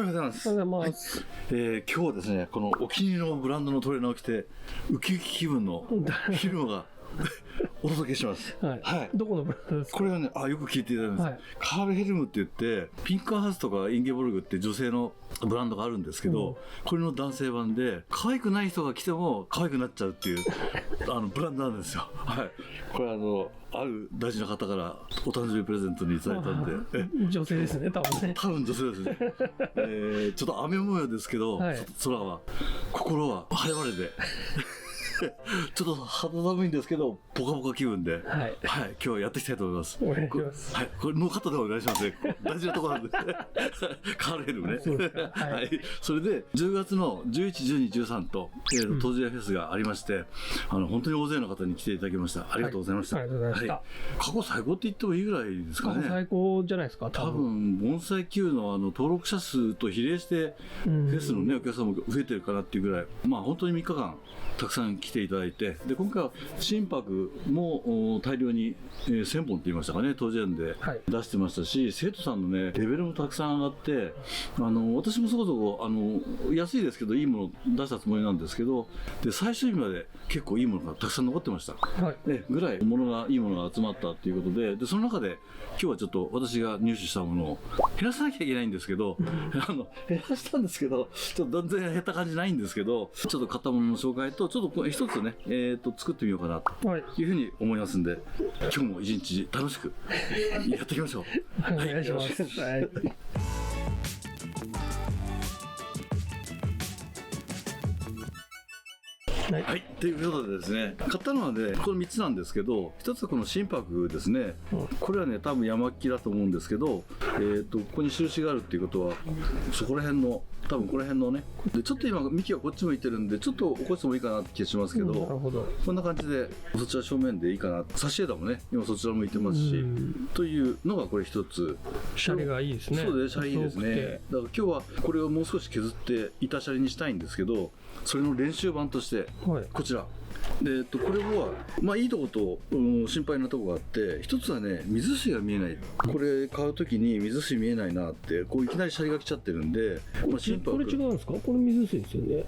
ようございます。おはようございます。今日はですね、このお気に入りのブランドのトレーナーを着て、ウキウキ気分のフィルムがお届けします。はい。はい、どこのブランドですか？これはね、よく聞いていただきます。はい、カールヘルムって言って、ピンカーハウスとかインゲボルグって女性のブランドがあるんですけど、これの男性版で、可愛くない人が着ても可愛くなっちゃうっていうブランドなんですよ。はい。これある大事な方からお誕生日プレゼントにいただいたんで。女性ですね、多分ね。多分女性ですね。ちょっと雨模様ですけど、はい、空は、心は晴れ晴れで。ちょっと肌寒いんですけど、ポカポカ気分で、はい、はい、今日はやっていきたいと思います。お願いします。はい、これの方でお願いしますね。大事なところなんで。カールヘルムね。そうですか。はい。はい、それで、10月の11、12、13と、当時フェスがありまして、本当に大勢の方に来ていただきました。ありがとうございました。はい、ありがとうございました。過去最高って言ってもいいぐらいですかね。過去最高じゃないですか、多分、盆栽級の登録者数と比例して、フェスのね、お客さんも増えてるかなっていうぐらい、まあ本当に3日間、たくさん来ていただいて、で今回は心拍も大量に、1000本って言いましたかね、当時園で出してましたし、はい、生徒さんのねレベルもたくさん上がって、私もそこそこ安いですけどいいもの出したつもりなんですけど、で最終日まで結構いいものがたくさん残ってました、はい、ぐらいいいものが集まったっていうことで、その中で今日はちょっと私が入手したものを減らさなきゃいけないんですけど、減らしたんですけど、ちょっと断然減った感じないんですけど、ちょっと買ったものの紹介とちょっと一つね、作ってみようかなというふうに思いますんで、今日も一日楽しくやっていきましょう。お願いします。はい。はい、ということでですね、買ったのはね、この3つなんですけど、1つはこの心拍ですね、これはね、多分山木だと思うんですけど、ここに印があるっていうことは、そこら辺の、多分この辺のね、でちょっと今、幹はこっち向いてるんで、ちょっと起こしてもいいかなって気がしますけど、こんな感じで、そちら正面でいいかな、差し枝もね、今そちら向いてますし、というのがこれ1つ。シャリがいいですね。そうですね、シャリいいですね。だから今日はこれをもう少し削って、板シャリにしたいんですけど、それの練習版として、こちら。でこれは、まあ、いいとこと、心配なとこがあって、一つはね、水水が見えない。これ買うときに水水見えないなって、こういきなりシャリが来ちゃってるんで、これ違うんですか？これ水水ですよね。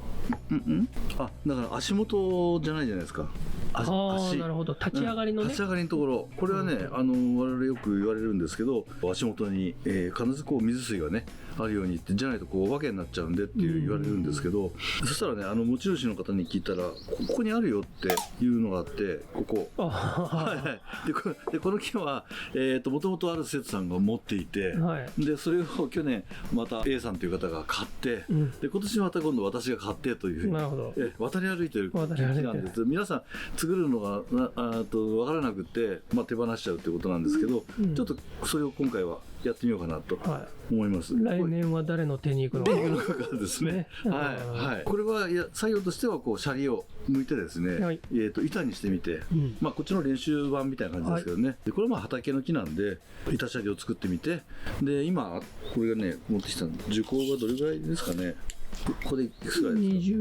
だから足元じゃないじゃないですか。足。なるほど。立ち上がりのね。立ち上がりのところ。これはね、我々よく言われるんですけど、足元に、必ずこう水水がね、あるようにって、じゃないとこうお化けになっちゃうんでって言われるんですけど、そしたらね、持ち主の方に聞いたら、ここにあるよっていうのがあって、ここ。で、この木は、もともとある生徒さんが持っていて、で、それを去年、また A さんという方が買って、で、今年また今度私が買ってというふうに、渡り歩いてる木なんです。皆さん、作るのが分からなくて、手放しちゃうということなんですけど、ちょっとそれを今回はやってみようかなと思います。来年は誰の手に行くのかですね。はい。これは作業としてはこうシャリを剥いてですね、板にしてみて、こっちの練習版みたいな感じですけどね。でこれは畑の木なんで板シャリを作ってみて、で今これがね持ってきた樹高がどれぐらいですかね。ここでいくつぐらいですか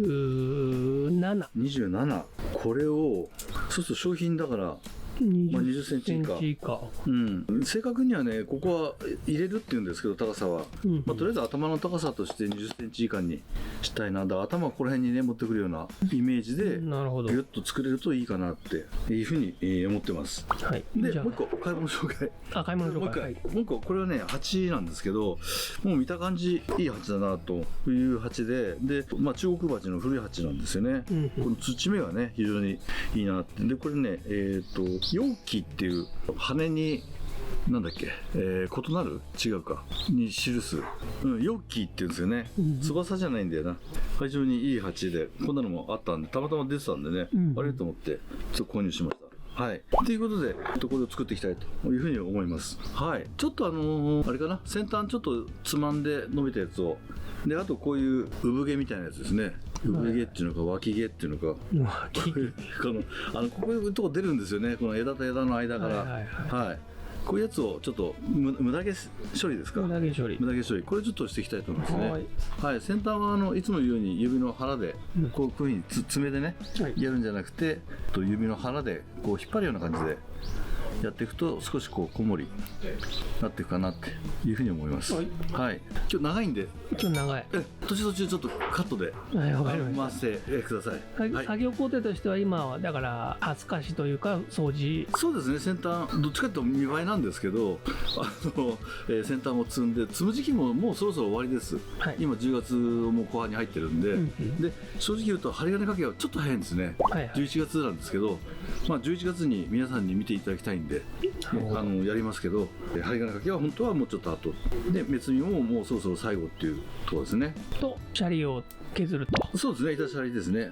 ？27。これをそうすると商品だから20センチ以下。正確にはね、ここは入れるっていうんですけど、高さは。とりあえず頭の高さとして20センチ以下にしたいな。だから頭をこの辺にね、持ってくるようなイメージで、ギュッと作れるといいかなっていうふうに思ってます。で、もう一個、買い物紹介。買い物紹介。もう一個、これはね、鉢なんですけど、もう見た感じ、いい鉢だなという鉢で、中国鉢の古い鉢なんですよね。この土目がね、非常にいいなって。で、これね、容器っていう羽になんだっけ、異なる違うかに記す、容器っていうんですよね。翼じゃないんだよな。非常にいい鉢で、こんなのもあったんで、たまたま出てたんでね、あれと思ってちょっと購入しました。はい。ということで、これを作っていきたいというふうに思います。はい。ちょっとあれかな、先端ちょっとつまんで伸びたやつを、で、あとこういう産毛みたいなやつですね。産毛っていうのか、脇毛っていうのか。こういうとこ出るんですよね。この枝と枝の間から。はい。こういうやつをちょっと無駄毛処理ですか？無駄毛処理。これちょっとしていきたいと思いますね。はい。先端はいつも言うように指の腹で、こういうふうに爪でね、やるんじゃなくて、指の腹でこう引っ張るような感じでやっていくと少しこうこんもりなっていくかなっていうふうに思います。はい、はい、今日長いんで今日長い。途中ちょっとカットではい、わかりま回してください。した。はい、作業工程としては今はだから恥ずかしというか掃除。そうですね、先端どっちかというと見栄えなんですけど、先端も積んで積む時期ももうそろそろ終わりです。はい、今10月も後半に入ってるんで、うんうん、で正直言うと針金かけはちょっと早いんですね。はいはい、11月なんですけど、まあ、11月に皆さんに見ていただきたいんでやりますけど、針金かけは本当はもうちょっと後で、目摘みももうそろそろ最後っていうところですね。とシャリを削ると。そうですね、板シャリですね。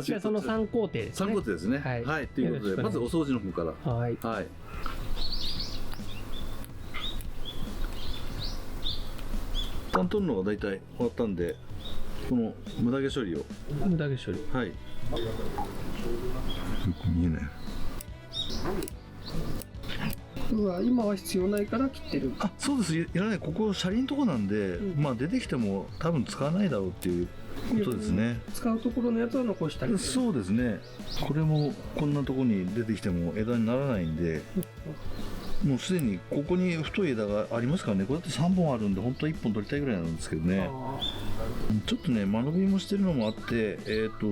じゃあその3工程ですね。3工程ですね。はい、はい、ということでまずお掃除の方から。はい、はい、担当のが大体終わったんで、この無駄毛処理を。無駄毛処理。はい。よく見えない。今は必要ないから切ってる。そうです。いらない。ここ車輪のとこなんで、まあ出てきても多分使わないだろうっていうことですね。使うところのやつは残したり。そうですね。これもこんなところに出てきても枝にならないんで、もうすでにここに太い枝がありますからね。これだって3本あるんで本当は1本取りたいぐらいなんですけどね。ちょっとね間延びもしてるのもあって、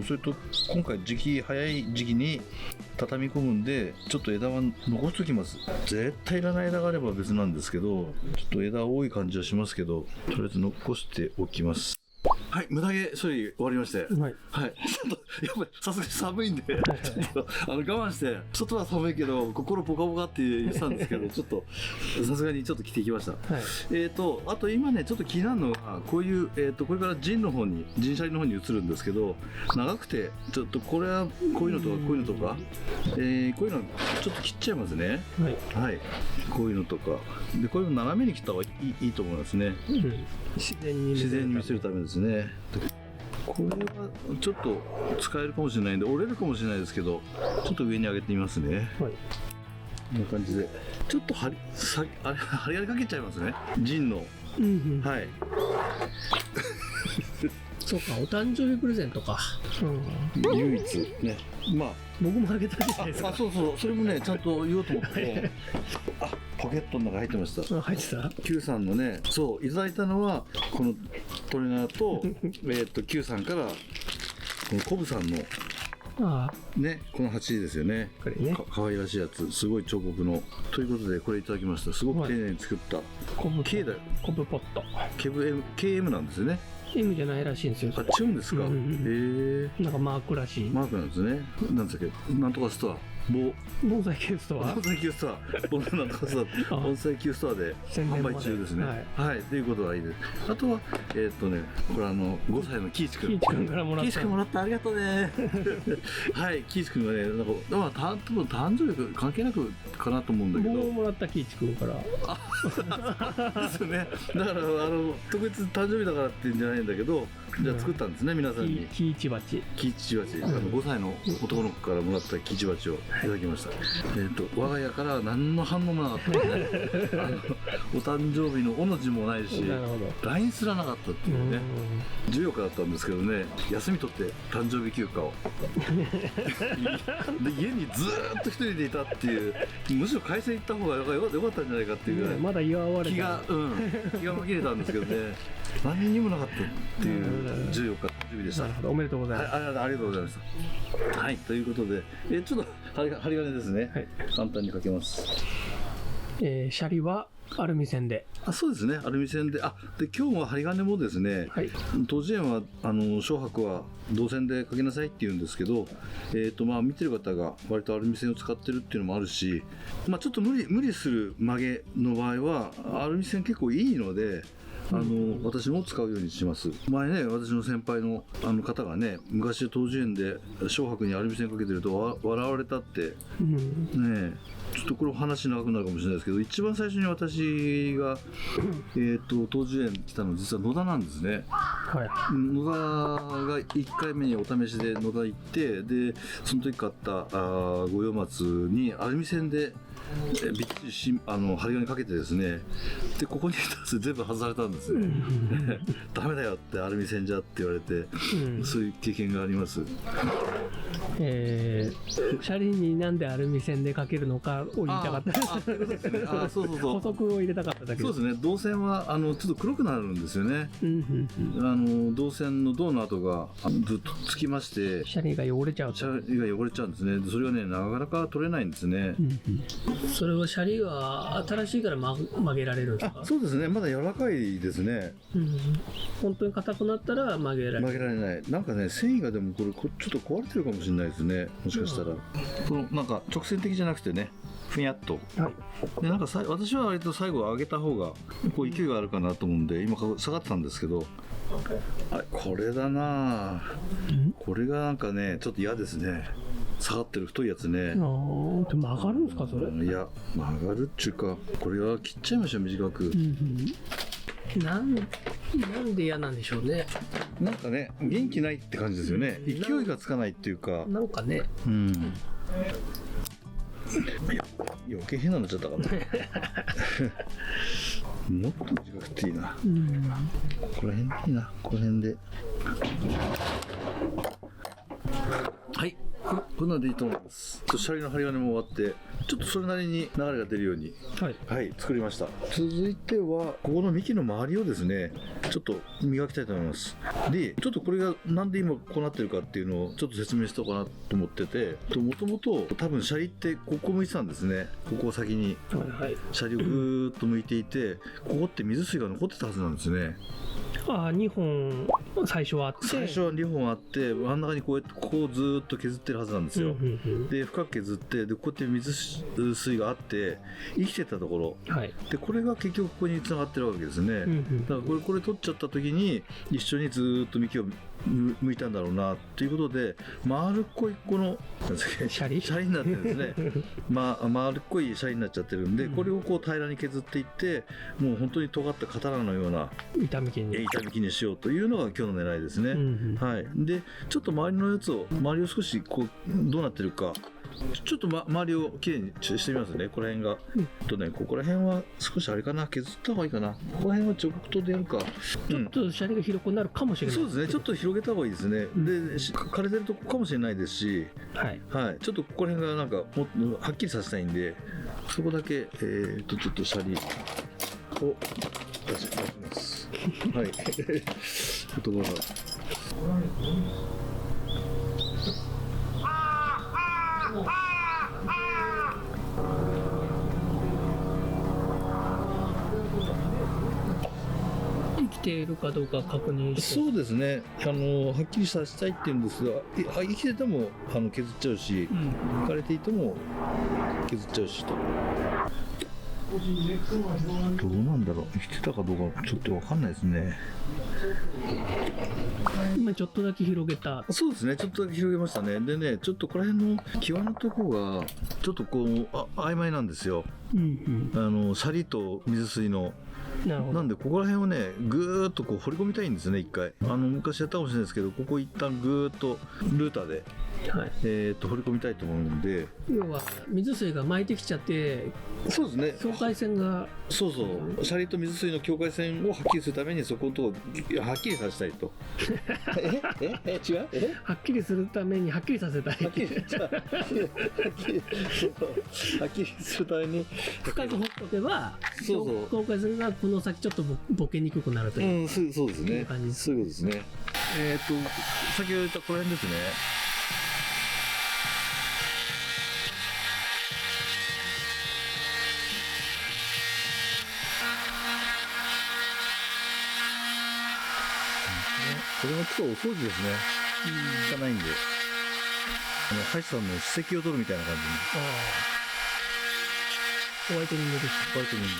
それと今回早い時期に畳み込むんでちょっと枝は残しておきます。絶対いらない枝があれば別なんですけど、ちょっと枝多い感じはしますけど、とりあえず残しておきます。はい、無駄毛処理終わりまして、はい、はい、ちょっとやっぱりさすがに寒いんで、ちょっと我慢して、外は寒いけど心ポカポカって言ってたんですけど、ちょっとさすがにちょっと着てきました。はい、あと今ねちょっと気になるのがこういうこれから陣の方に陣シャリの方に移るんですけど、長くてちょっとこれはこういうのとかこういうのとか、こういうのちょっと切っちゃいますね。はい、はい、こういうのとかで、これも斜めに切った方がいいと思いますね。自然に見せるためですね。これはちょっと使えるかもしれないんで折れるかもしれないですけど、ちょっと上に上げてみますね。はい、こんな感じでちょっと針金かけちゃいますね、ジンの。はい。そうか、お誕生日プレゼントか。唯一ね、まあ僕もあげたじゃないですか。そうそれもねちゃんと言おうと思って。ポケットの中入ってました。入ってた。Q さんのね、そういただいたのはこのトレーナーとQ さんからこのコブさんのね、この鉢ですよね。これね、可愛らしいやつ、すごい彫刻のということでこれいただきました。すごく丁寧に作ったコブポット。KM なんですよね。M じゃないらしいんですよ。違うんですか。なんかマークらしい。マークなんですね。なんですか、なんとかストア。盆栽系ストア。盆栽系ストア。盆栽系ストアで販売中ですね。はい。ということはいいです。あとはこれ5歳のキイチ君からもらった。キイチ君もらったありがとうね。はい。キイチ君がね、なんか多分誕生日関係なくかなと思うんだけど。僕ももらったキイチ君から。ですよね。だから特別誕生日だからって言うんじゃないんだけど、じゃあ作ったんですね、皆さんに。キイチバチ。5歳の男の子からもらったキイチバチをいただきました。我が家から何の反応もなかったですね。お誕生日のおの字もないし、LINE すらなかったっていうね。14日だったんですけどね、休み取って誕生日休暇を。で家にずーっと一人でいたっていう、むしろ会社行った方がよかったんじゃないかっていうぐらい。まだ祝われた。気が紛れたんですけどね。何にもなかったっていう14日誕生日でした。なるほど、おめでとうございます。ありがとうございました。はい、ということで、ちょっと針金ですね。簡単にかけます。シャリはアルミ線で。そうですね、アルミ線で。で今日も針金もですね、当時園は小白は銅線でかけなさいって言うんですけど、見てる方が割とアルミ線を使ってるっていうのもあるし、ちょっと無理する曲げの場合はアルミ線結構いいので。私も使うようにします。前ね、私の先輩の方がね、昔当時園で小白にアルミ線かけてると笑われたって、ね、ちょっとこれ話長くなるかもしれないですけど、一番最初に私が当時園来たの実は野田なんですね。野田が1回目にお試しで野田行って、でその時買った五葉松にアルミ線でびっちり針金かけてですね、でここに全部外されたんですよ。ダメだよってアルミ線じゃって言われて、そういう経験があります。車輪になんでアルミ線でかけるのかを言いたかったそうそうそう補足を入れたかっただけそうですね。導線はちょっと黒くなるんですよね。導線の銅の跡がずっとつきまして、車輪が汚れちゃうと。車輪が汚れちゃうんですね。それがね、なかなか取れないんですね。それは車輪は新しいから曲げられるんですか？そうですね。まだ柔らかいですね。本当に硬くなったら曲げられない。なんかね、繊維がでもこれちょっと壊れてるかもしれないですね。もしかしたら。このなんか直線的じゃなくてね、ふにゃっと。でなんか私は割と最後上げた方がこう勢いがあるかなと思うんで、今下がってたんですけど、これだな。これがなんかね、ちょっと嫌ですね。下がってる太いやつね。曲がるんですかそれ？いや、曲がるっちゅうか、これは切っちゃいましょう、短く。なんで嫌なんでしょうね。なんかね、元気ないって感じですよね。勢いがつかないっていうか。なんかね。余計変なのちゃったかな。もっと短くていいな。ここら辺でいいな。この辺で。はい。こんなのでいいと思います。車輪の針金も終わって、ちょっとそれなりに流れが出るように、はい、作りました。続いては、ここの幹の周りをですね、ちょっと磨きたいと思います。で、ちょっとこれがなんで今こうなってるかっていうのをちょっと説明しとこうかなと思ってて、もともと多分車輪ってここ向いてたんですね。ここを先に車輪をぐーっと向いていて、ここって水水が残ってたはずなんですね。2本最初はあって、最初は2本あって真ん中にこうやってここをずーっと削ってるはずなんですよ。で深く削って、でこうやって水水があって生きてたところ、でこれが結局ここに繋がってるわけですね。だからこれ取っちゃった時に一緒にずーっと幹を向いたんだろうなということで、丸っこいこの車輪になってるんですね。丸っこい車輪になっちゃってるんで、これをこう平らに削っていって、もう本当に尖った刀のような板幹にしようというのが今日の狙いですね。でちょっと周りのやつを少しこうどうなってるか。ちょっと、周りをきれいにしてみますね。この辺が、ここら辺は少しあれかな、削った方がいいかな。ここら辺は彫刻刀でやるか。ちょっと車輪が広くなるかもしれない。そうですね。ちょっと広げた方がいいですね。で、枯れてるとこかもしれないですし、ちょっとここら辺がなんかもはっきりさせたいんで、そこだけちょっと車輪を出します。はい。言葉が。生きているかどうか確認して。そうですね。はっきりさせたいって言うんですが、生きてても削っちゃうし、枯れていても削っちゃうしと。どうなんだろう。生きてたかどうかちょっと分かんないですね。今ちょっとだけ広げた。そうですね。ちょっとだけ広げましたね。でね、ちょっとこの辺の際のとこがちょっとこう曖昧なんですよ。シャリと水水の。なんでここら辺をねぐーっとこう掘り込みたいんですね。一回昔やったかもしれないですけど、ここ一旦ぐーっとルーターで、掘り込みたいと思うんで、要は水水が巻いてきちゃって、そうですね、境界線がそうシャリと水水の境界線をはっきりするためにそことはっきりさせたいと。違う？はっきりするためにはっきりさせたい。はっきりするために深く掘っとけば、境界線がこの先ちょっとボケにくくなるという。そうですね。そういうことですね。先ほど言ったこの辺ですね。これもちょっとお掃除ですね。汚いんで。歯医者さんの歯石を取るみたいな感じに。ホワイトニングです。ホワイトニング。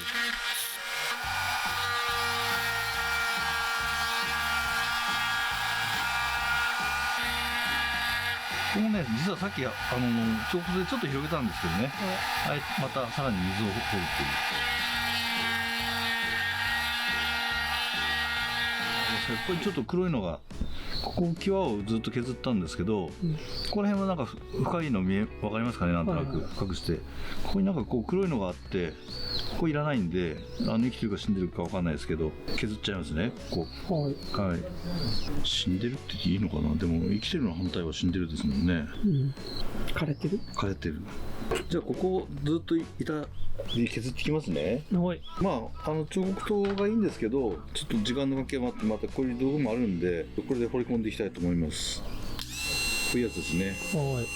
ここもね、実はさっき彫刻でちょっと広げたんですけどね。またさらに水を掘るっていう。ここにちょっと黒いのがここ際をずっと削ったんですけど、この辺はなんか深いの分かりますかね、なんとなく隠して、ここになんかこう黒いのがあって、ここいらないんで、生きてるか死んでるか分かんないですけど、削っちゃいますね、ここ。はい。死んでるって言っていいのかな。でも生きてるの反対は死んでるですもんね。枯れてる。じゃあここずっと削ってきますね。はい。まあ彫刻刀がいいんですけど、ちょっと時間の関係もあって、またこういう道具もあるんで、これで掘り込んでいきたいと思います。こういうやつですね。はい。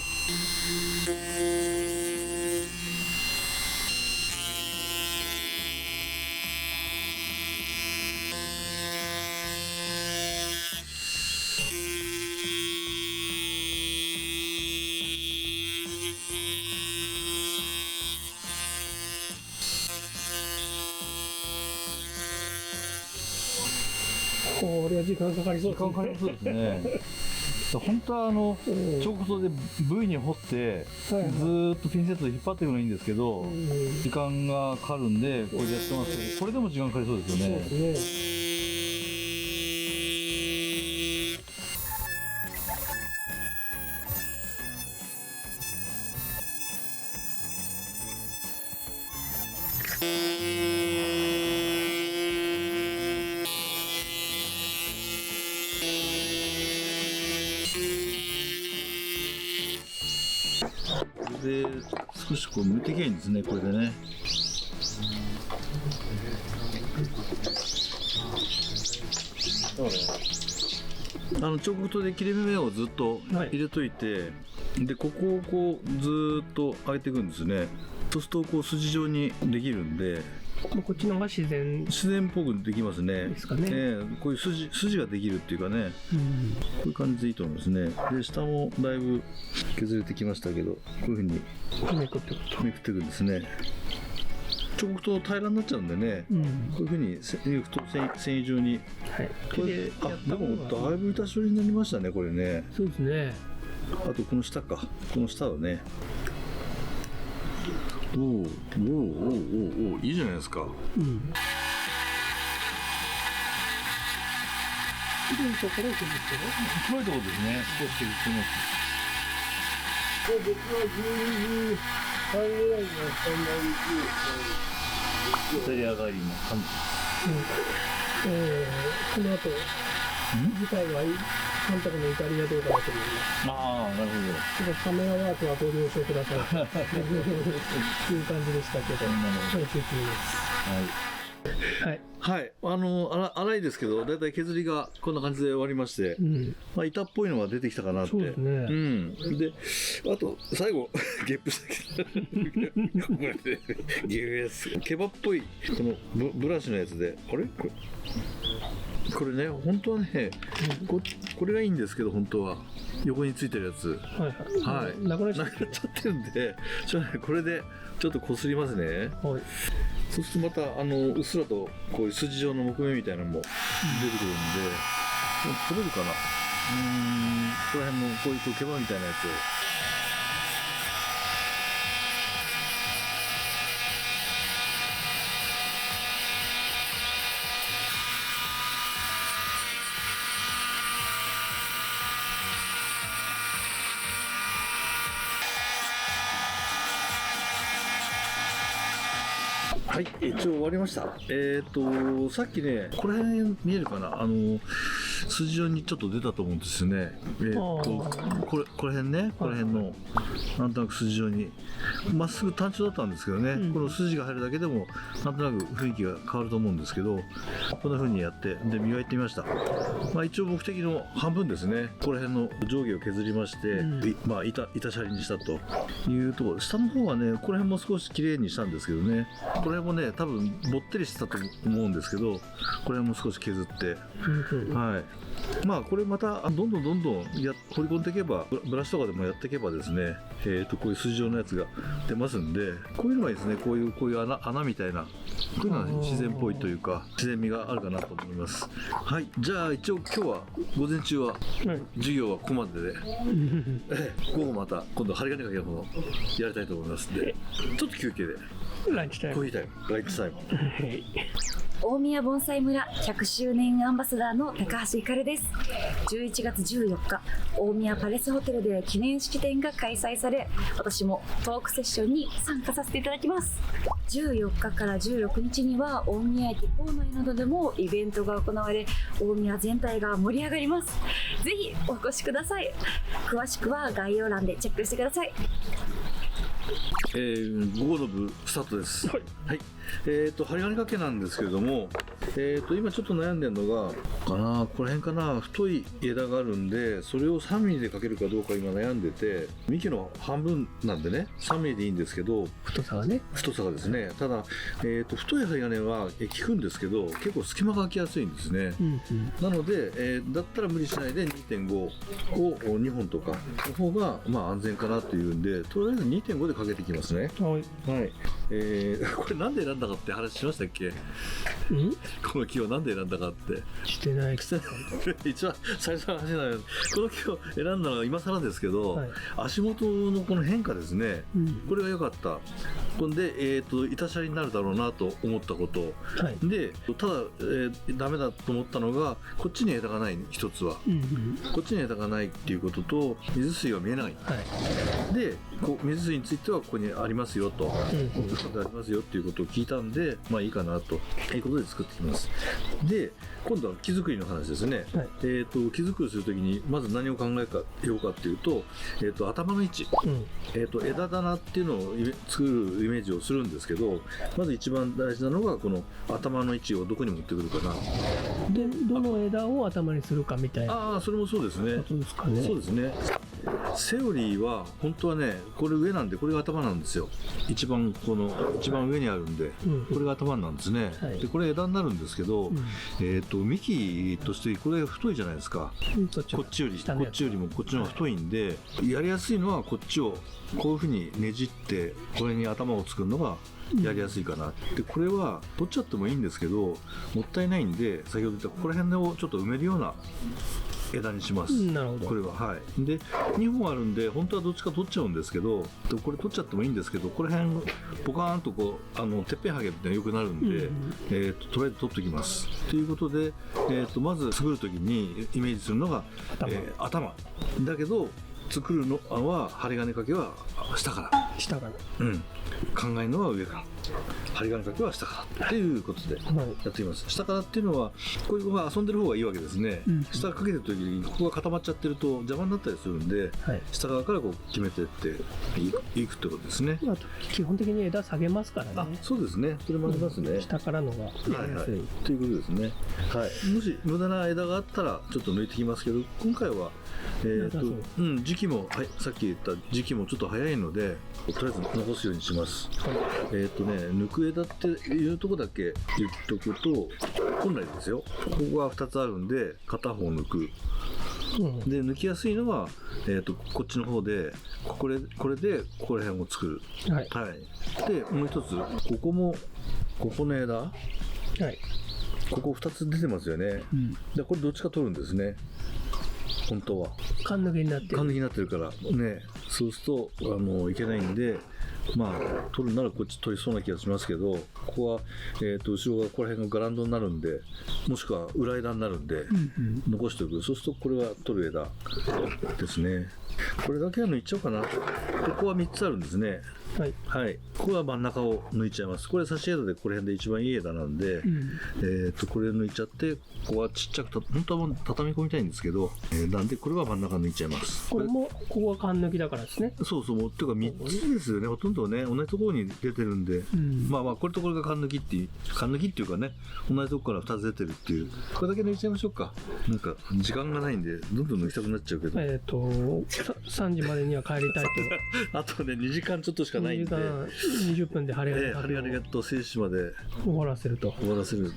これは時間かかりそうですね。時間かかりそうですね。本当は彫刻刀で V に彫って、ずーっとピンセットで引っ張っていくのがいいんですけど、時間がかかるんでこれでやってますけど、これでも時間かかりそうですよね。そうですね。これで少しこう抜いていけばいいんですね、これでね。彫刻刀で切れ目をずっと入れといて、でここをこうずーっと上げていくんですね。そうするとこう筋状にできるんで、こっちの方が自然っぽくできますね。ですかね。こういう筋ができるっていうかね、こういう感じでいいと思いますね。で下もだいぶ削れてきましたけど、こういうふうにめくっていくんですね。彫刻刀平らになっちゃうんでね、こういうふうに繊維状に、これでもだいぶ板処理になりましたね、これね。そうですね。あとこの下はね、おいいじゃないですか。黒いところを削ってね。黒いところですね。少し削ってます。僕は12時半ぐらいのそんなにイタリア帰りの感じ。この後次回は監督のイタリア動画だと思います。ああ、なるほど。ちょっとカメラワークはご了承くださいという感じでしたけど、最終的です。はい、粗いですけど、だいたい削りがこんな感じで終わりまして、板っぽいのが出てきたかなって。で、あと最後ゲップしたけど、これでケバっぽいこのブラシのやつで、あれこれね、本当はね、これがいいんですけど、本当は横についてるやつ、なくなっちゃってるんで、これでちょっとこすりますね。そうするとまたうっすらとこういう筋状の木目みたいなのも出てくるんで、取れるかな。ここら辺のこういう毛羽みたいなやつを。はい、一応終わりました。さっきね、この辺見えるかな、筋状にちょっと出たと思うんですよね。これ辺ね、この辺のなんとなく筋状にまっすぐ単調だったんですけどね、この筋が入るだけでもなんとなく雰囲気が変わると思うんですけど、こんな風にやってで磨いてみました。一応目的の半分ですね。この辺の上下を削りまして、板シャリにしたというところ。下の方はね、この辺も少し綺麗にしたんですけどね、これもね、多分ぼってりしてたと思うんですけど、これも少し削って、これまたどんどん掘り込んでいけば、ブラシとかでもやっていけばですね、こういう筋状のやつが出ますんで、こういうのがいいですね。こういう穴みたいな、こういうのは自然っぽいというか、自然味があるかなと思います。はい、じゃあ一応今日は午前中は授業はここまでで、午後また今度針金かけの方やりたいと思いますんで、ちょっと休憩で。ランチタイム。コーヒータイム、ランチタイム。はい。大宮盆栽村100周年アンバサダーの高橋ひかるです。11月14日、大宮パレスホテルで記念式典が開催され、私もトークセッションに参加させていただきます。14日から16日には大宮駅構内などでもイベントが行われ、大宮全体が盛り上がります。ぜひお越しください。詳しくは概要欄でチェックしてください。午後の部スタートです。はい。はい。針金掛けなんですけれども、今ちょっと悩んでるのが、この辺かな、太い枝があるんで、それを3ミリでかけるかどうか今悩んでて、幹の半分なんでね、3ミリでいいんですけど、太さがね。太さがですね、ただ、太い針金は効くんですけど、結構隙間が空きやすいんですね。なので、だったら無理しないで 2.5 を2本とかの方が、まあ安全かなというんで、とりあえず 2.5 でかけていきますね。はい。はい。これなんで選んだかって話しましたっけ？この木をなんで選んだかってしてない一番最初の話なの。この木を選んだのは今更ですけど、はい、足元のこの変化ですね、これが良かった。ほんで、板シャリになるだろうなと思ったこと、はい、でただ、ダメだと思ったのがこっちに枝がない一つは、こっちに枝がないっていうことと水水が見えない、はい、でこう水水についてはここにありますよと、ありますよっていうことを聞いたんで、まあいいかなということで作ってきます。で今度は木作りの話ですね、はい、木作りするときにまず何を考えようかっていうと、頭の位置、枝棚っていうのを作るイメージをするんですけど、まず一番大事なのがこの頭の位置をどこに持ってくるかな。でどの枝を頭にするかみたいな。ああ、それもそうですね。そうですかね。そうですね。セオリーは本当はね、これ上なんでこれが頭なんですよ。一番上にあるんで、これが頭なんですね、はい、でこれ枝になるんですけど、幹としてこれ太いじゃないですか、こっちよりもこっちの方が太いんで、やりやすいのはこっちをこういうふうにねじってこれに頭を作るのがやりやすいかな。でこれは取っちゃってもいいんですけどもったいないんで、先ほど言ったここら辺をちょっと埋めるような枝にします。なるほど。これははい。で2本あるんで本当はどっちか取っちゃうんですけど、これ取っちゃってもいいんですけど、この辺ポカーンとこうてっぺんはげみたいなよくなるんで、とりあえず取っておきます。ということで、まず作る時にイメージするのが頭だけど、作るのは針金掛けは下から、考えるのは上から、針金掛けは下からっていうことでやっています。下からっていうのはこういう遊んでる方がいいわけですね、下からかけてる時にここが固まっちゃってると邪魔になったりするんで、下側からこう決めてっていくってことですね。基本的に枝下げますからね。そうですね、それもありますね、下からのがやりやすい、ということですね。はい、もし無駄な枝があったらちょっと抜いてきますけど、今回は時期も、さっき言った時期もちょっと早いのでとりあえず残すようにします。抜く枝っていうとこだけ言っとくと、本来ですよ、ここが2つあるんで片方抜く、で抜きやすいのは、こっちの方でこれでここら辺を作る、でもう一つここの枝、ここ2つ出てますよね、でこれどっちか取るんですね、本当は。カン抜きになってるからね。そうするといけないんで、まあ取るならこっち取りそうな気がしますけど、ここは、後ろがここら辺がガランドになるんで、もしくは裏枝になるんで、残しておく。そうするとこれは取る枝ですね。これだけは抜いちゃおうかな。ここは3つあるんですね。はい、ここは真ん中を抜いちゃいます。これ差し枝でこれ辺で一番いい枝なんで、これ抜いちゃって、ここはちっちゃく本当はもう畳み込みたいんですけど、なんでこれは真ん中抜いちゃいます。これもここはカン抜きだからですね。そうっていうか3つですよね。ほとんどね同じところに出てるんで、まあこれとこれがカン抜きっていうかね、同じところから2つ出てるっていう、これだけ抜いちゃいましょうか。なんか時間がないんでどんどん抜きたくなっちゃうけど、3時までには帰りたいとあとね2時間ちょっとしかないんで、20分で針金と静止まで終わらせるんです。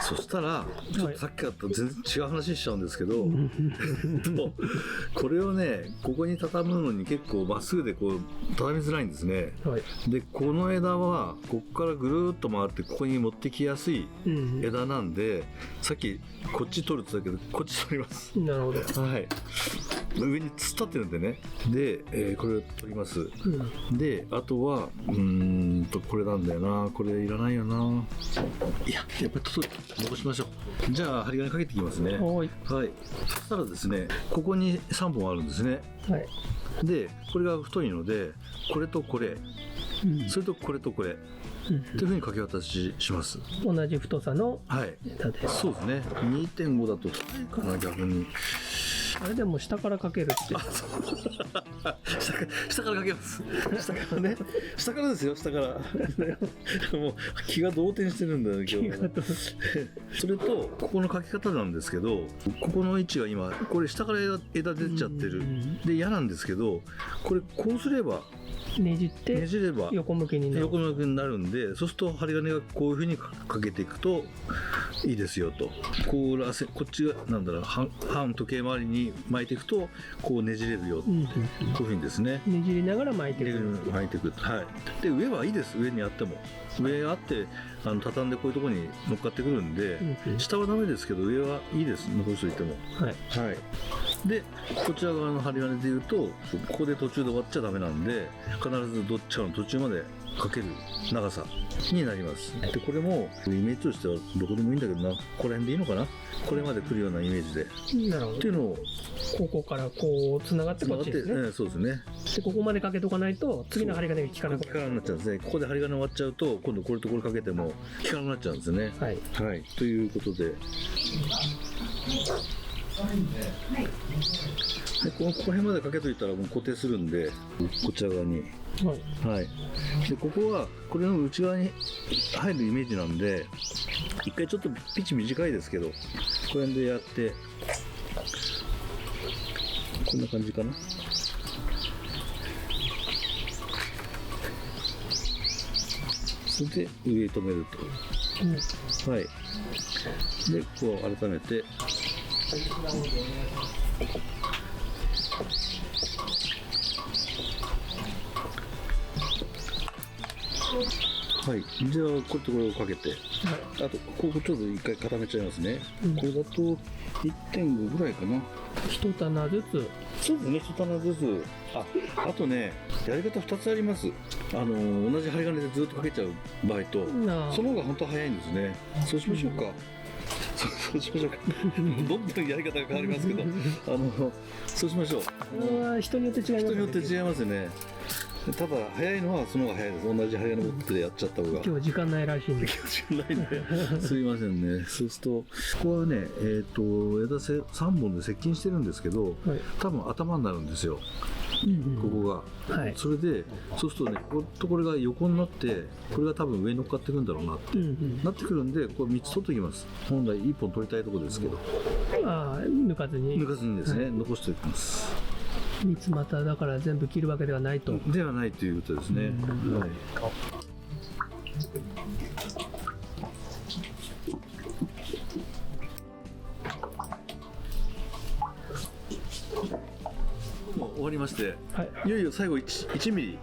そしたらちょっとさっきからと全然違う話しちゃうんですけど、これをねここに畳むのに結構まっすぐでこう畳みづらいんですね、でこの枝はここからぐるーっと回ってここに持ってきやすい枝なんで、さっきこっち取るって言ったけどこっち取ります。なるほど。上に突っ立ってるんでね。で、これを取ります、であとはこれなんだよな。これいらないよな。いや、やっぱりちょっと残しましょう。じゃあ針金かけていきますね。はい。はい。そしたらですね、ここに3本あるんですね。はい。で、これが太いので、これとこれ、うんそれとこれとこれ、というふうに掛け渡しします。同じ太さのはい。枝です。そうですね。2.5 だと太いかな、逆に。あれでも下からかけるって。下からかけます。下からね。下からですよ、下から。もう気が動転してるんだよ、今日は。それと、ここのかけ方なんですけど、ここの位置が今、これ下から枝出ちゃってる。で、嫌なんですけど、これこうすれば、ねじってねじれば横向きになる。横向きになるんで、そうすると針金がこういうふうにかけていくといいですよと。こっちがなんだろう、半時計回りに巻いていくとこうねじれるよ、こういうふうにですね、ねじりながら巻いていく。巻いていく。はい。で、上はいいです。上にあっても、上あって畳んでこういうところに乗っかってくるんで、下はダメですけど上はいいです、残しておいても。はい。はい。で、こちら側の針金でいうと、ここで途中で終わっちゃダメなんで、必ずどっちかの途中までかける長さになります。で、これもイメージとしてはどこでもいいんだけどな、ここら辺でいいのかな、これまで来るようなイメージで。なるほど。っていうのをここからこうつながってこっちですね。そうですね。でここまでかけとかないと次の針金が効かなく効かなくなっちゃうんですね。ここで針金終わっちゃうと、今度これとこれかけても効かなくなっちゃうんですね。はい。はい。ということで。でこの辺までかけといたらもう固定するんで、こちら側に。はい。はい。で、ここはこれの内側に入るイメージなんで、一回ちょっとピッチ短いですけど、この辺でやって、こんな感じかな。それで上止めると。はい。で、こう改めて。はい、じゃあこれとこれをかけて、あとここちょっと一回固めちゃいますね。これだと 1.5 ぐらいかな。一棚ずつ。そうですね、一棚ずつ。あとね、やり方2つあります。同じ針金でずっとかけちゃう場合と、その方が本当は早いんですね。そうしましょうか。そうしましょうか。どんどんやり方が変わりますけど、そうしましょう。人によって違いますね。人によって違いますね。ただ早いのはその方が早いです。同じ針金持ってやっちゃった方が。今日時間ないらしいんで。時間ないんで。すいませんね。そうするとここはね、枝3本で接近してるんですけど、多分頭になるんですよ。ここが。はい。それでそうするとね、こことこれが横になって、これが多分上に乗っかってくるんだろうなってなってくるんで、これ3つ取っておきます。本来1本取りたいところですけど。抜かずにですね、残しておきます。三つ股だから全部切るわけではないと。ではないということですね。はい。もう終わりまして、いよいよ最後1ミリ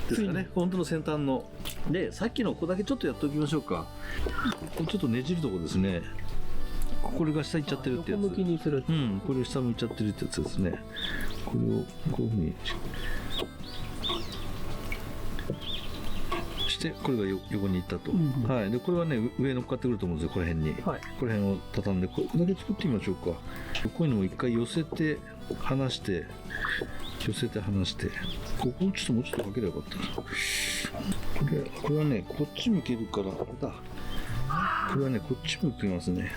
ですかね。本当の先端の。で、さっきのここだけちょっとやっておきましょうか。これちょっとねじるとこですね。これが下行っちゃってるってやつ。横向きにする。これ下向いちゃってるってやつですね。これをこういうふうにしてこれが横に行ったと。はい。でこれはね上乗っかってくると思うんですよ、この辺に。この辺を畳んでこれだけ作ってみましょうか。こういうのも一回寄せて離して。ここちょっともうちょっとかければよかったな。これはねこっち向けるからあれだ。これはねこっち向きますね。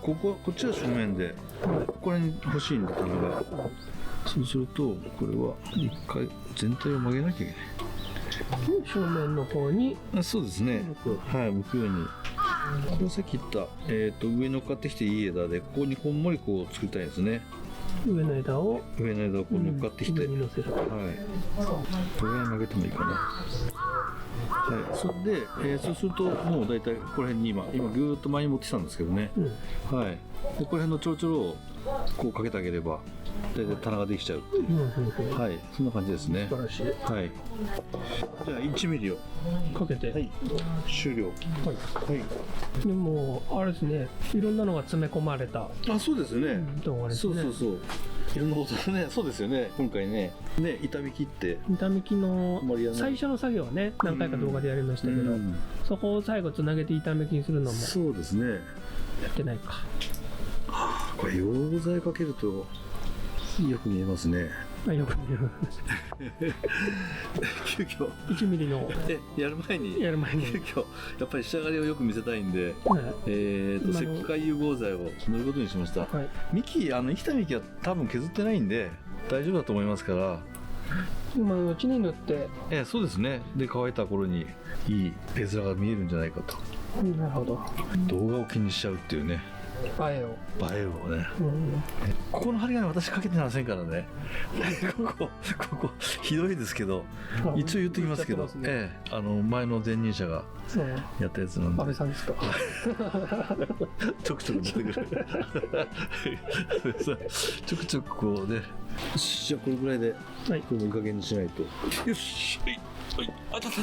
こっちは正面で、これに欲しいんだ棚が。そうするとこれは一回全体を曲げなきゃいけない。正面の方に。そうですね。はい、向くように。これさっき言った、上に乗っかってきていい枝で、ここにこんもりこう作りたいですね。上の枝をこう乗っかってきて、上に乗せる。はい。これぐらい曲げてもいいかな。はい。それで、そうするともう大体この辺に今ぐーっと前に持ってきたんですけどね。はい。でこの辺のちょろちょろをこうかけてあげれば大体棚ができちゃうっていう、はい、そんな感じですね。素晴らしい。はい。じゃあ1ミリをかけて、はい、終了。はいはい。でもあれですね、いろんなのが詰め込まれたあ、そうですね。動画ですね。そうそうそう。いろんなことね、そうですよね。今回ね、痛み切って。痛み切の最初の作業はね、何回か動画でやりましたけど、そこを最後つなげて痛み切りするのもそうですね。やってないか。これ溶剤かけるとよく見えますね。よく見える。急遽1ミリのやる前に急遽やっぱり仕上がりをよく見せたいんで、石灰融合剤を塗ることにしました。はい、生きた幹は多分削ってないんで大丈夫だと思いますから。うちに塗って、そうですね。で乾いた頃にいい絵面が見えるんじゃないかと。なるほど。動画を気にしちゃうっていうね。映えをね、ここの針金私かけてませんからね。ここひどいですけど、一応言っときますけど、前の前任者がやったやつなんで。安倍さんですか。ちょくちょく出てくる。ちょくちょくこうね。じゃあこれぐらいで、これもいい加減にしないと。よし、はい、あたたた。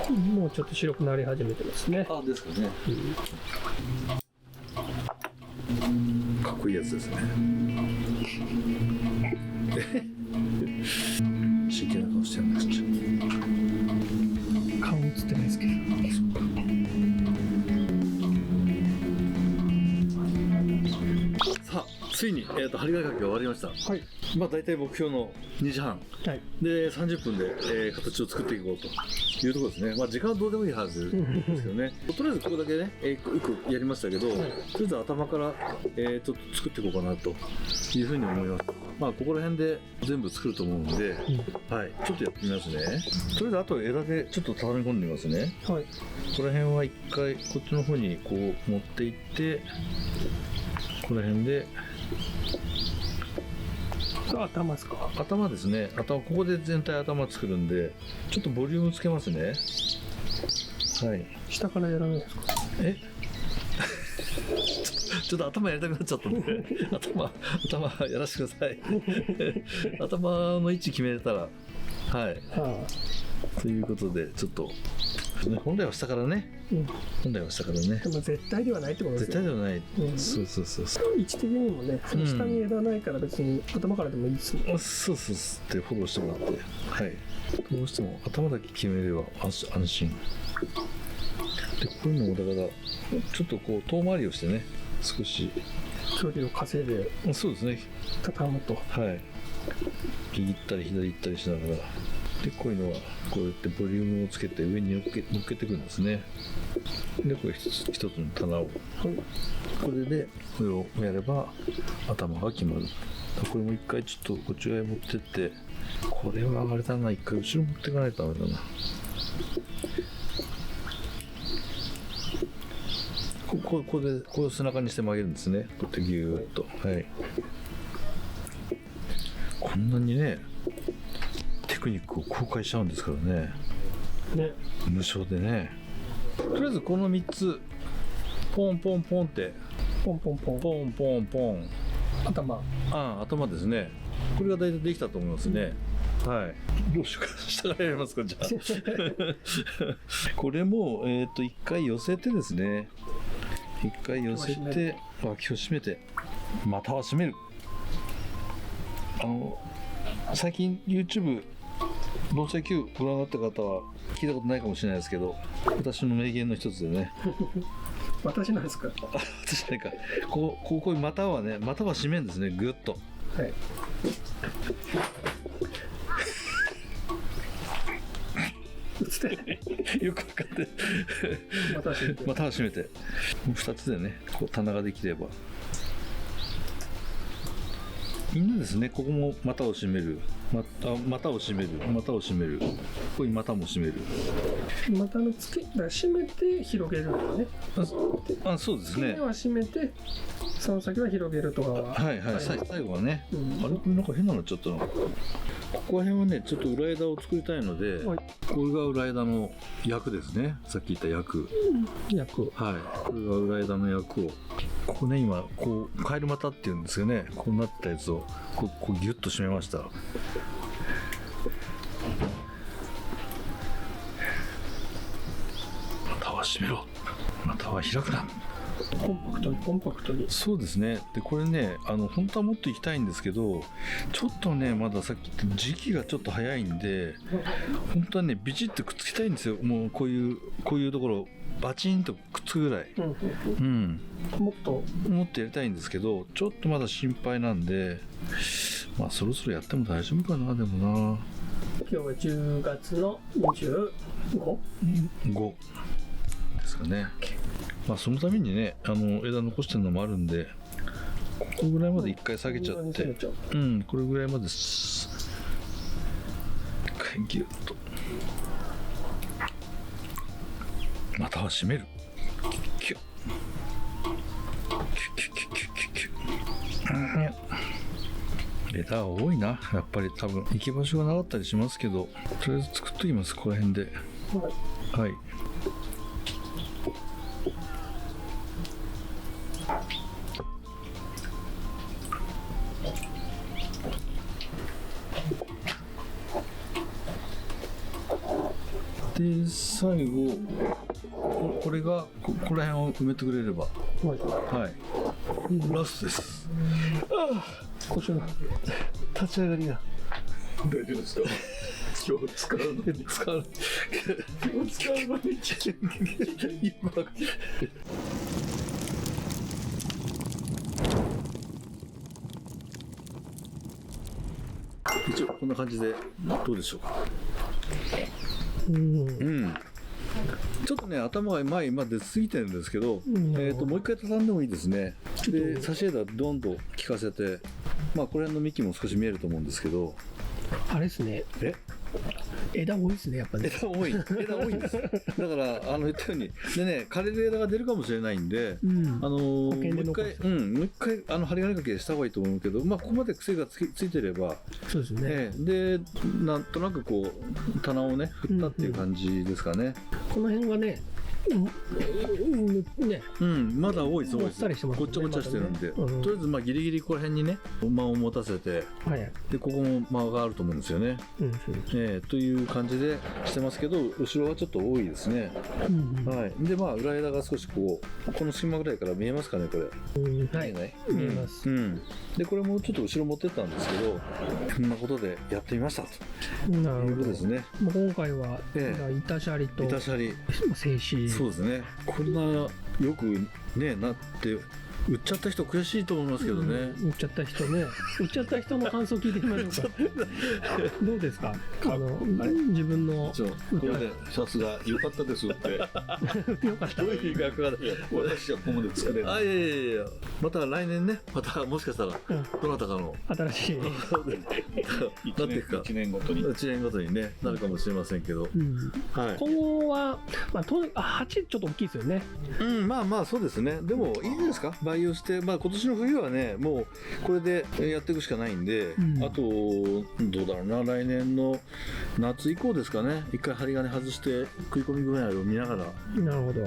もうちょっと白くなり始めてますね。あ、ですかね。かっこいいやつですね。真剣な顔してるんです。顔映ってないですけど。さあ、ついに針金かけが終わりました。はい。大体目標の2時半。はい。で30分で、形を作っていこうというところですね。時間はどうでもいいはずですけどね。とりあえずここだけね、よくやりましたけど、とりあえず頭から、ちょっと作っていこうかなというふうに思います。ここら辺で全部作ると思うんで、はい、ちょっとやってみますね。とりあえずあと枝でちょっと頼み込んでみますね。はい。ここら辺は一回こっちの方にこう持っていって、この辺で。頭ですか？頭ですね。ここで全体頭作るんで、ちょっとボリュームつけますね。はい。下からやらないですか？ちょっと頭やりたくなっちゃったんで、頭やらせてください。頭の位置決めれたら、はい。ということで、ちょっと。本来は下からね、本来は下からね。でも絶対ではないってことですね。絶対ではない。そう。位置的にもね、その下に枝ないから別に頭からでもいいですね。そうってフォローしてもらって、はい。どうしても頭だけ決めれば安心。でこういうのもだからちょっとこう遠回りをしてね、少し距離を稼いで、そうですね。畳むと。はい。右行ったり左行ったりしながら。でこういうのはこうやってボリュームをつけて上に乗っけていくんですね。でこれ一つの棚を、これでこれをやれば頭が決まる。これも一回ちょっとこっち側へ持ってって、これはあれだな、一回後ろ持っていかないとダメだな。これを背中にして曲げるんですね。こうやってギューッと。はい。こんなにねテクニックを公開しちゃうんですからね。無償でね。とりあえずこの3つポンポンポンってポンポン頭ですね。これが大体できたと思いますね。はい。どうしようか、下からやりますか、じゃあ。これも一回寄せてですね。一回寄せて脇を締めてまたは締める。最近 YouTube盆栽球ご覧になった方は聞いたことないかもしれないですけど、私の名言の一つでね。私なんですか？私じゃないか。こういう股は締めるんですね、ぐっと。はい。よく分かって股は締めて2つでね、こう棚ができればみんなですね。ここも股を締める、股を締める、股を締める、ここに股も締める。股の付け締めて広げるのね。そうですね。付けは締めてその先は広げるとかは。はいはい。最後はね、あれこれなんか変なのちょっとここら辺はねちょっと裏枝を作りたいので、これが裏枝の役ですね。さっき言った役。はい。これが裏枝の役をここね、今こうカエル股っていうんですよね、こうなったやつをこうギュッと締めました。股は締めろ、股は開くな。コンパクトに。そうですね。でこれね、本当はもっと行きたいんですけど、ちょっとねまださっき言った時期がちょっと早いんで、本当はねビチッとくっつきたいんですよ。もうこういうところバチンとくっつくぐらい、もっとやりたいんですけど、ちょっとまだ心配なんで、まあそろそろやっても大丈夫かな。でもな、今日は10月の25ですかね。まあそのためにね、枝残してるのもあるんで、ここぐらいまで一回下げちゃって、これぐらいまで一回ギュッと、または締める、キュッキュッキュッキュッキュッキュッキュッ。枝は多いな、やっぱり。多分行き場所がなかったりしますけど、とりあえず作っときます、ここら辺で。はい。で最後これがここら辺を埋めてくれれば、はい、ラストです。こちら立ち上がりが大丈夫ですか？今日使うのに今日使うのに危険一応こんな感じでどうでしょうか？ちょっとね頭が前まで出過ぎてるんですけど、もう一回畳んでもいいですね。で差し枝どんどん効かせて、まあこれの幹も少し見えると思うんですけど、あれですね、枝多いですね、やっぱり、ね、枝多いんです。だから言ったようにでね、枯れる枝が出るかもしれないんで、もう一回針金掛けした方がいいと思うけど、まあここまで癖がついてれば、そうですね、でなんとなくこう棚をね振ったっていう感じですかね。この辺がねまだ多いです。ごっちゃごちゃしてるんで、とりあえずまあギリギリこの辺にね間を持たせて、でここも間があると思うんですよね。という感じでしてますけど、後ろはちょっと多いですね。でまあ裏枝が少しこの隙間ぐらいから見えますかね、これ。見えない？見えます。でこれもちょっと後ろ持ってったんですけど、こんなことでやってみましたということですね。今回は板シャリと静止。そうですね。こんなよくねなって売っちゃった人悔しいと思いますけどね。売っちゃった人の感想聞いてみましょうか。どうですか？自分のこれでさすが良かったですって。よかった。どういう学科だ。私はここまで作れる。いやまた来年ね、またもしかしたらどなたかの新しいなっていくか、1年ごとにねなるかもしれませんけど、今後は8ちょっと大きいですよね。まあそうですね。でもいいじゃないですか。培養して、まあ今年の冬はねもうこれでやっていくしかないんで、あとどうだろうな、来年の夏以降ですかね、一回針金外して食い込み具合を見ながら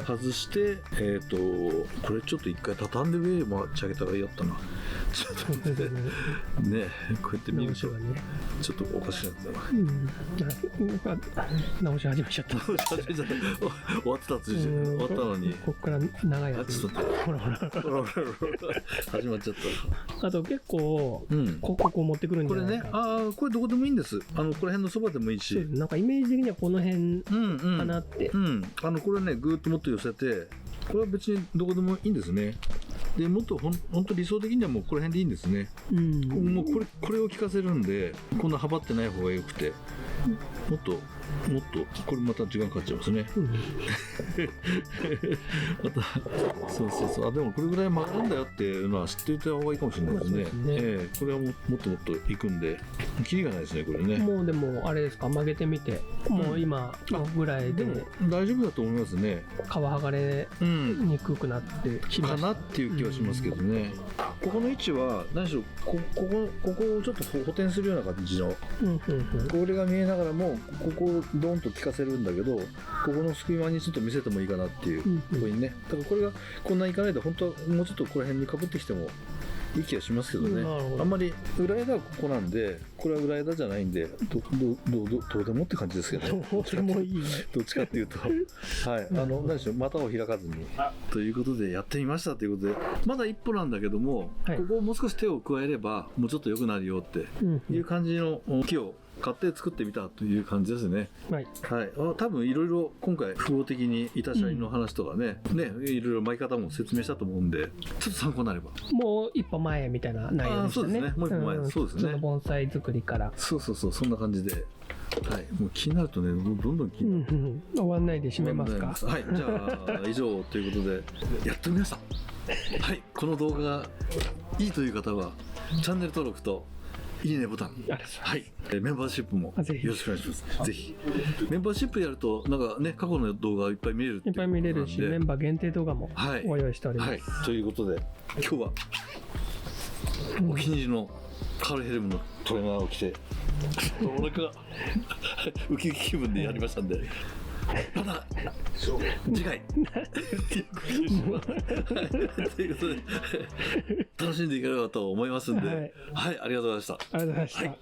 外して、これちょっと一回畳んで上持ち上げたらいいやったな。ちょっとねこうやって見るとちょっとおかしいな。直し始めちゃった。終わってたのに、こっから長いやつ。ほら始まっちゃった。あと結構ここ持ってくるんじゃないか。これどこでもいいんです。この辺のそばでもいいし、なんかイメージ的にはこの辺かなって。これねぐーっともっと寄せて、これは別にどこでもいいんですね。でもっと本当理想的にはもうこの辺でいいんですね。もうこれを効かせるんで、こんな幅ってない方がよくて、もっとこれまた時間かかっちゃいますね。またそうでもこれぐらい曲がるんだよっていうのは知っておいた方がいいかもしれないですね。これはもっといくんでキリがないですね、これね。もうでもあれですか、曲げてみてもう今のぐらいでも大丈夫だと思いますね。皮剥がれにくくなってきましたかなっていう気はしますけどね。ここの位置は何でしょう、ここをちょっと補填するような感じの、これが見えながらもここドーンと効かせるんだけど、ここの隙間にちょっと見せてもいいかなっていうところにね、だからこれがこんなにいかないで本当はもうちょっとここら辺にかぶってきてもいい気がしますけどね。なるほど。あんまり裏枝はここなんで、これは裏枝じゃないんで、どうでもって感じですけどね。どうでもいいね。どっちかっていうと、はい、何でしょう、股を開かずに。ということで、やってみましたということで、まだ一歩なんだけども、はいここをもう少し手を加えれば、もうちょっと良くなるよっていう感じの木を買って作ってみたという感じですね。はい。はい、多分いろいろ今回複合的に板車輪の話とかね、いろいろ巻き方も説明したと思うんで、ちょっと参考になれば。もう一歩前みたいな内容でしたね。そうですねもう一歩前そうですね普通の盆栽作りから。そうそんな感じで、はい、もう気になるとね、どんどん気になる。終わんないで締めますか。はい、じゃあ以上ということでやってみました。はい、この動画がいいという方はチャンネル登録といいねボタン、はいメンバーシップもよぜひろしくお願いします。ぜひメンバーシップやるとなんかね過去の動画いっぱい見れるっていういっぱい見れるし、ことなんでメンバー限定動画もはいご用意しております。はい、ということで今日はお気に入りのカールヘルムのトレーナーを着てお腹がウキウキ気分でやりましたんで、また次回ということで楽しんでいければと思いますんで、はいはい、ありがとうございました。ありがとうございました。はい